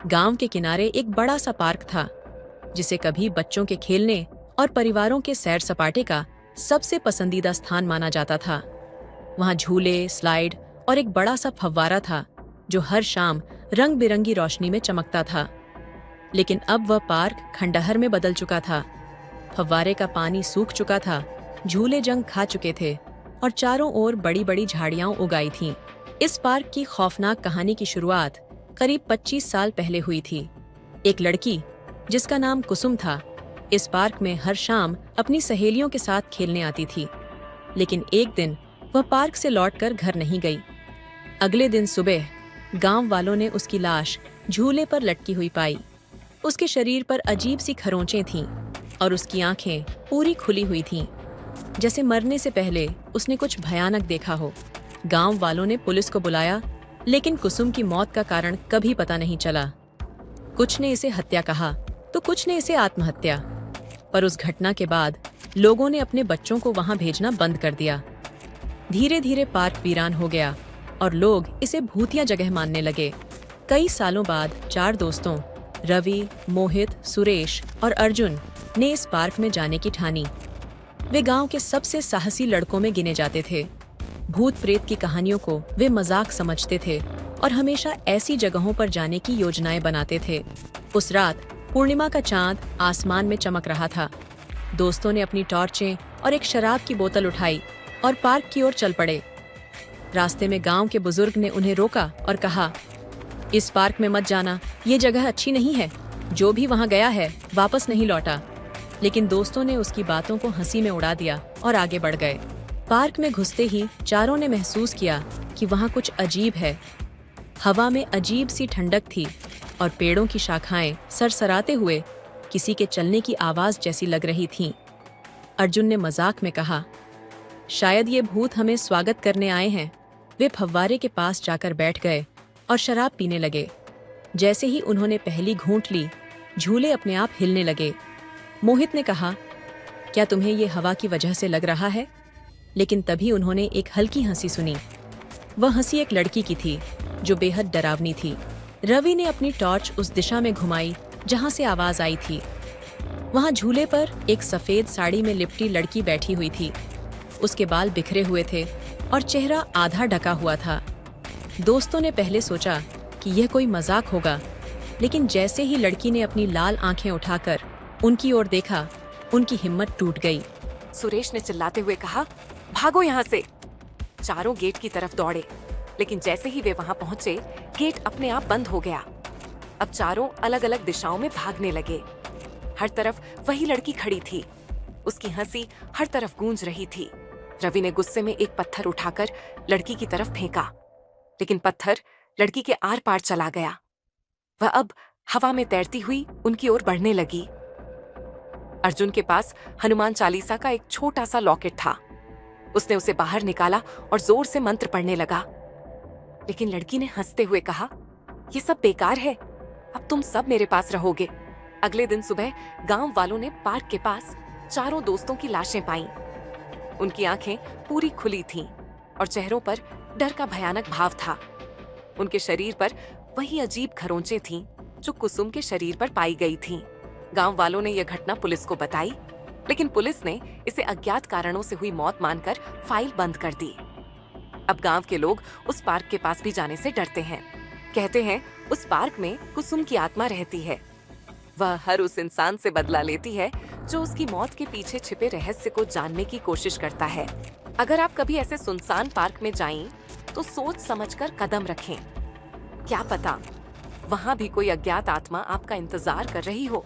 गांव के किनारे एक बड़ा सा पार्क था, जिसे कभी बच्चों के खेलने और परिवारों के सैर सपाटे का सबसे पसंदीदा स्थान माना जाता था। वहां झूले, स्लाइड और एक बड़ा सा फव्वारा था, जो हर शाम रंग बिरंगी रोशनी में चमकता था। लेकिन अब वह पार्क खंडहर में बदल चुका था। फव्वारे का पानी सूख चुका था, झूले जंग खा चुके थे और चारों ओर बड़ी बड़ी झाड़ियां उगाई थीं। इस पार्क की खौफनाक कहानी की शुरुआत करीब 25 साल पहले हुई थी। एक लड़की, जिसका नाम कुसुम था, इस पार्क में हर शाम अपनी सहेलियों के साथ खेलने आती थी। लेकिन एक दिन वह पार्क से लौटकर घर नहीं गई। अगले दिन सुबह गांव वालों ने उसकी लाश झूले पर लटकी हुई पाई। उसके शरीर पर अजीब सी खरोंचें थीं और उसकी आंखें पूरी खुली हुई थीं, जैसे मरने से पहले उसने कुछ भयानक देखा हो। गांव वालों ने पुलिस को बुलाया, लेकिन कुसुम की मौत का कारण कभी पता नहीं चला। कुछ ने इसे हत्या कहा तो कुछ ने इसे आत्महत्या। पर उस घटना के बाद लोगों ने अपने बच्चों को वहां भेजना बंद कर दिया। धीरे धीरे पार्क वीरान हो गया और लोग इसे भूतिया जगह मानने लगे। कई सालों बाद 4 दोस्तों रवि, मोहित, सुरेश और अर्जुन ने इस पार्क में जाने की ठानी। वे गांव के सबसे साहसी लड़कों में गिने जाते थे। भूत प्रेत की कहानियों को वे मजाक समझते थे और हमेशा ऐसी जगहों पर जाने की योजनाएं बनाते थे। उस रात पूर्णिमा का चांद आसमान में चमक रहा था। दोस्तों ने अपनी टॉर्चें और एक शराब की बोतल उठाई और पार्क की ओर चल पड़े। रास्ते में गांव के बुजुर्ग ने उन्हें रोका और कहा, इस पार्क में मत जाना, ये जगह अच्छी नहीं है। जो भी वहां गया है वापस नहीं लौटा। लेकिन दोस्तों ने उसकी बातों को हंसी में उड़ा दिया और आगे बढ़ गए। पार्क में घुसते ही चारों ने महसूस किया कि वहां कुछ अजीब है। हवा में अजीब सी ठंडक थी और पेड़ों की शाखाएं सरसराते हुए किसी के चलने की आवाज जैसी लग रही थीं। अर्जुन ने मजाक में कहा, शायद ये भूत हमें स्वागत करने आए हैं। वे फव्वारे के पास जाकर बैठ गए और शराब पीने लगे। जैसे ही उन्होंने पहली घूंट ली, झूले अपने आप हिलने लगे। मोहित ने कहा, क्या तुम्हें ये हवा की वजह से लग रहा है? लेकिन तभी उन्होंने एक हल्की हंसी सुनी। वह हंसी एक लड़की की थी, जो बेहद डरावनी थी। रवि ने अपनी टॉर्च उस दिशा में घुमाई जहां से आवाज आई थी। वहां झूले पर एक सफेद साड़ी में लिपटी लड़की बैठी हुई थी। उसके बाल बिखरे हुए थे और चेहरा आधा ढका हुआ था। दोस्तों ने पहले सोचा कि यह कोई मजाक होगा, लेकिन जैसे ही लड़की ने अपनी लाल आंखें उठाकर उनकी ओर देखा, उनकी हिम्मत टूट गई। सुरेश ने चिल्लाते हुए कहा, भागो यहाँ से। चारों गेट की तरफ दौड़े, लेकिन जैसे ही वे वहां पहुंचे, गेट अपने आप बंद हो गया। अब चारों अलग अलग दिशाओं में भागने लगे। हर तरफ वही लड़की खड़ी थी। उसकी हंसी हर तरफ गूंज रही थी। रवि ने गुस्से में एक पत्थर उठाकर लड़की की तरफ फेंका, लेकिन पत्थर लड़की के आर पार चला गया। वह अब हवा में तैरती हुई उनकी ओर बढ़ने लगी। अर्जुन के पास हनुमान चालीसा का एक छोटा सा लॉकेट था। उसने उसे बाहर निकाला और जोर से मंत्र पढ़ने लगा। लेकिन लड़की ने हंसते हुए कहा, ये सब बेकार है, अब तुम सब मेरे पास रहोगे। अगले दिन सुबह गांव वालों ने पार्क के पास चारों दोस्तों की लाशें पाईं। उनकी आंखें पूरी खुली थीं और चेहरों पर डर का भयानक भाव था। उनके शरीर पर वही अजीब खरोंचें थीं जो कुसुम के शरीर पर पाई गई थीं। गांव वालों ने यह घटना पुलिस को बताई, लेकिन पुलिस ने इसे अज्ञात कारणों से हुई मौत मानकर फाइल बंद कर दी। अब गांव के लोग उस पार्क के पास भी जाने से डरते हैं। कहते हैं उस पार्क में कुसुम की आत्मा रहती है। वह हर उस इंसान से बदला लेती है जो उसकी मौत के पीछे छिपे रहस्य को जानने की कोशिश करता है। अगर आप कभी ऐसे सुनसान पार्क में जाएं, तो सोच समझकर कदम रखें। क्या पता वहां भी कोई अज्ञात आत्मा आपका इंतजार कर रही हो।